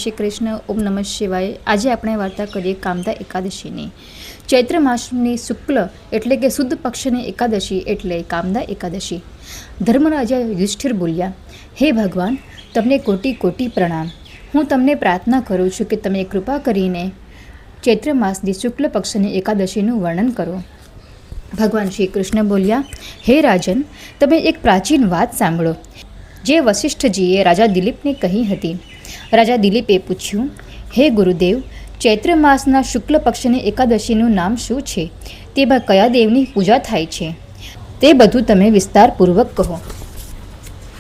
શ્રી કૃષ્ણ. ઓમ નમઃ શિવાય. આજે આપણે વાર્તા કરીએ કામદા એકાદશીની. ચૈત્ર માસની શુક્લ એટલે કે શુદ્ધ પક્ષની એકાદશી એટલે કામદા એકાદશી. ધર્મરાજા યુધિષ્ઠિર બોલ્યા, હે ભગવાન, તમને કોટી કોટી પ્રણામ. હું તમને પ્રાર્થના કરું છું કે તમે કૃપા કરીને ચૈત્ર માસની શુક્લ પક્ષની એકાદશીનું વર્ણન કરો. ભગવાન શ્રી કૃષ્ણ બોલ્યા, હે રાજન, તમે એક પ્રાચીન વાત સાંભળો જે વશિષ્ઠજીએ રાજા દિલીપને કહી હતી. રાજા દિલીપે પૂછ્યું, હે ગુરુદેવ, ચૈત્ર માસના શુક્લ પક્ષની એકાદશીનું નામ શું છે? તેમાં કયા દેવની પૂજા થાય છે? તે બધું તમે વિસ્તારપૂર્વક કહો.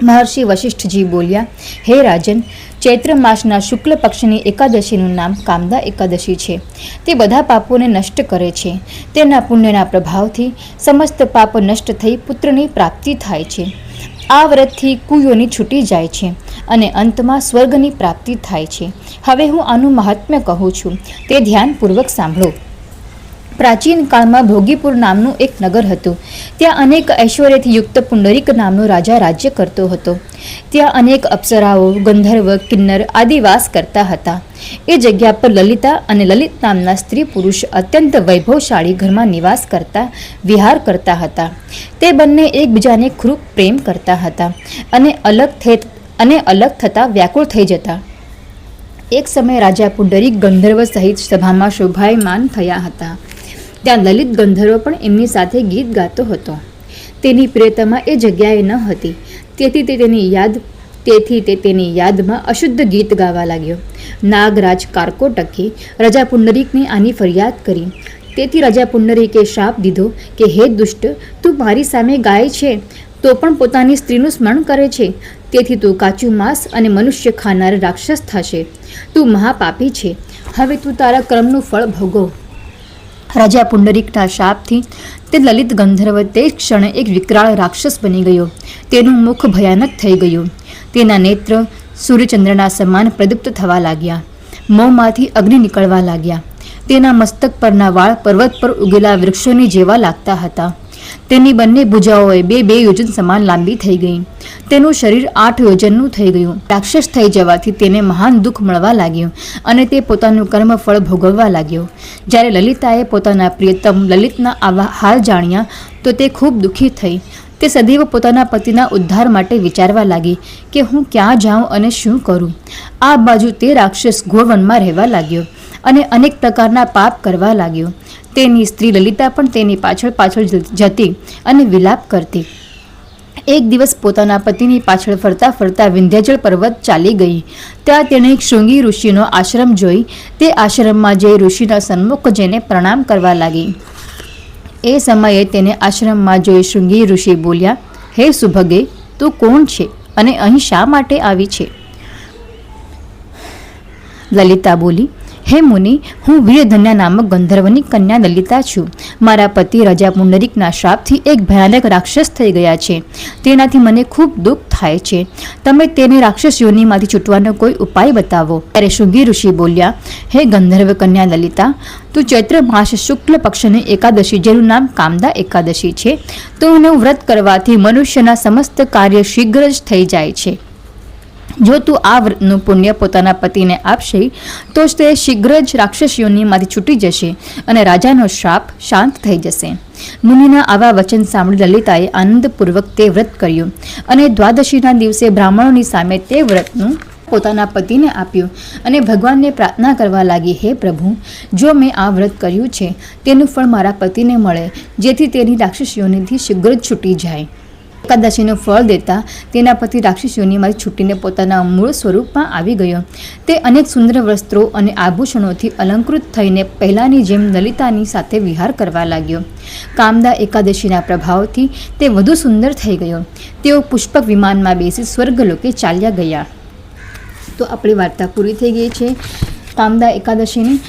મહર્ષિ વશિષ્ઠજી બોલ્યા, હે રાજન, ચૈત્ર માસના શુક્લ પક્ષની એકાદશીનું નામ કામદા એકાદશી છે. તે બધા પાપોને નષ્ટ કરે છે. તેના પુણ્યના પ્રભાવથી સમસ્ત પાપ નષ્ટ થઈ પુત્રની પ્રાપ્તિ થાય છે. આ વ્રતથી કુયોની છૂટી જાય છે અને અંતમાં સ્વર્ગની પ્રાપ્તિ થાય છે. હવે હું આનું મહાત્મ્ય કહું છું, તે ધ્યાનપૂર્વક સાંભળો. પ્રાચીન કાળમાં ભોગીપુર નામનું એક નગર હતું. ત્યાં અનેક ઐશ્વર્યથી યુક્ત પુંડરીક નામનો રાજા રાજ્ય કરતો હતો. ત્યાં અનેક અપ્સરાઓ, ગંધર્વ, કિન્નર આદિ વાસ કરતા હતા. એ જગ્યા પર લલિતા અને લલિત નામના સ્ત્રી પુરુષ અત્યંત વૈભવશાળી ઘરમાં નિવાસ કરતા વિહાર કરતા હતા. તે બંને એકબીજાને ખૂબ પ્રેમ કરતા હતા અને અલગ થતા વ્યાકુળ થઈ જતા. એક સમયે રાજા પુંડરીક ગંધર્વ સહિત સભામાં શોભાયમાન થયા હતા. ત્યાં લલિત ગંધર્વ પણ એમની સાથે ગીત ગાતો હતો. તેની પ્રિયતમા એ જગ્યાએ ન હતી, તેથી તે તેની યાદમાં અશુદ્ધ ગીત ગાવા લાગ્યો. નાગરાજ કારકોટકે રાજા પુંડરીકની આની ફરિયાદ કરી. તેથી રાજા પુંડરીકે શાપ દીધો કે, હે દુષ્ટ, તું મારી સામે ગાય છે તો પણ પોતાની સ્ત્રીનું સ્મરણ કરે છે. તેથી તું કાચું માંસ અને મનુષ્ય ખાનાર રાક્ષસ થશે. તું મહાપાપી છે. હવે તું તારા કર્મનું ફળ ભોગવ. રાજા પુંડરીકના શાપથી તે લલિત ગંધર્વ તે ક્ષણે એક વિકરાળ રાક્ષસ બની ગયો. તેનું મુખ ભયાનક થઈ ગયું. તેના નેત્ર સૂર્યચંદ્રના સમાન પ્રદીપ્ત થવા લાગ્યા. મોંમાંથી અગ્નિ નીકળવા લાગ્યા. તેના મસ્તક પરના વાળ પર્વત પર ઉગેલા વૃક્ષોની જેવા લાગતા હતા. તેની બંને ભુજાઓએ બે યોજન સમાન લાંબી થઈ ગઈ. તેનું શરીર 8 યોજનનું થઈ ગયું. રાક્ષસ થઈ જવાથી તેને મહાન દુઃખ મળવા લાગ્યું અને તે પોતાનું કર્મફળ ભોગવવા લાગ્યો. જ્યારે લલિતાએ પોતાના પ્રિયતમ લલિતના આવા હાલ જાણ્યા તો તે ખૂબ દુઃખી થઈ. તે સદૈવ પોતાના પતિના ઉદ્ધાર માટે વિચારવા લાગી કે હું ક્યાં જાઉં અને શું કરું. આ બાજુ તે રાક્ષસ ઘોરવનમાં રહેવા લાગ્યો અને અનેક પ્રકારના પાપ કરવા લાગ્યો. તેની સ્ત્રી લલિતા પણ તેની પાછળ જતી અને વિલાપ કરતી. એક દિવસ પોતાના પતિની પાછળ ફરતા વિંધ્યાચળ પર્વત ચાલી ગઈ. ત્યાં તેણે એક શૃંગી ઋષિનો આશ્રમ જોઈ. તે આશ્રમમાં જઈ ઋષિના સન્મુખ જઈને પ્રણામ કરવા લાગી. એ સમયે તેને આશ્રમમાં જોઈ શૃંગી ઋષિ બોલ્યા, હે સુભગે, તું કોણ છે અને અહીં શા માટે આવી છે? લલિતા બોલી, હે મુનિ, હું વીરધન્યા નામક ગંધર્વની કન્યા લલિતા છું. મારા પતિ રાજા પુંડરીકના શાપથી એક ભયાનક રાક્ષસ થઈ ગયા છે. તેનાથી મને ખૂબ દુઃખ થાય છે. તમે તેને રાક્ષસ યોનિમાંથી છૂટવાનો કોઈ ઉપાય બતાવો. ત્યારે શૃંગી ઋષિ બોલ્યા, હે ગંધર્વ કન્યા લલિતા, તું ચૈત્ર માસ શુક્લ પક્ષની એકાદશી, જેનું નામ કામદા એકાદશી છે, તો એનું વ્રત કરવાથી મનુષ્યના સમસ્ત કાર્ય શીઘ્ર જ થઈ જાય છે. જો તું આ વ્રતનું પુણ્ય પોતાના પતિને આપશે તો તે શીઘ્ર જ રાક્ષસ યોનિમાંથી છૂટી જશે અને રાજાનો શ્રાપ શાંત થઈ જશે. મુનિના આવા વચન સાંભળી લલિતાએ આનંદપૂર્વક તે વ્રત કર્યું અને દ્વાદશીના દિવસે બ્રાહ્મણોની સામે તે વ્રતનું પોતાના પતિને આપ્યું અને ભગવાનને પ્રાર્થના કરવા લાગી, હે પ્રભુ, જો મેં આ વ્રત કર્યું છે તેનું ફળ મારા પતિને મળે, જેથી તેની રાક્ષસ યોનિથી શીઘ્ર જ છૂટી જાય. એકાદશીનું ફળ દેતા તેના પતિ રાક્ષસ યોનિમાંથી છૂટીને પોતાના મૂળ સ્વરૂપમાં આવી ગયો. તે અનેક સુંદર વસ્ત્રો અને આભૂષણોથી અલંકૃત થઈને પહેલાંની જેમ લલિતાની સાથે વિહાર કરવા લાગ્યો. કામદા એકાદશીના પ્રભાવથી તે વધુ સુંદર થઈ ગયો. તેઓ પુષ્પક વિમાનમાં બેસી સ્વર્ગલોકે ચાલ્યા ગયા. તો આપણી વાર્તા પૂરી થઈ ગઈ છે કામદા એકાદશીની.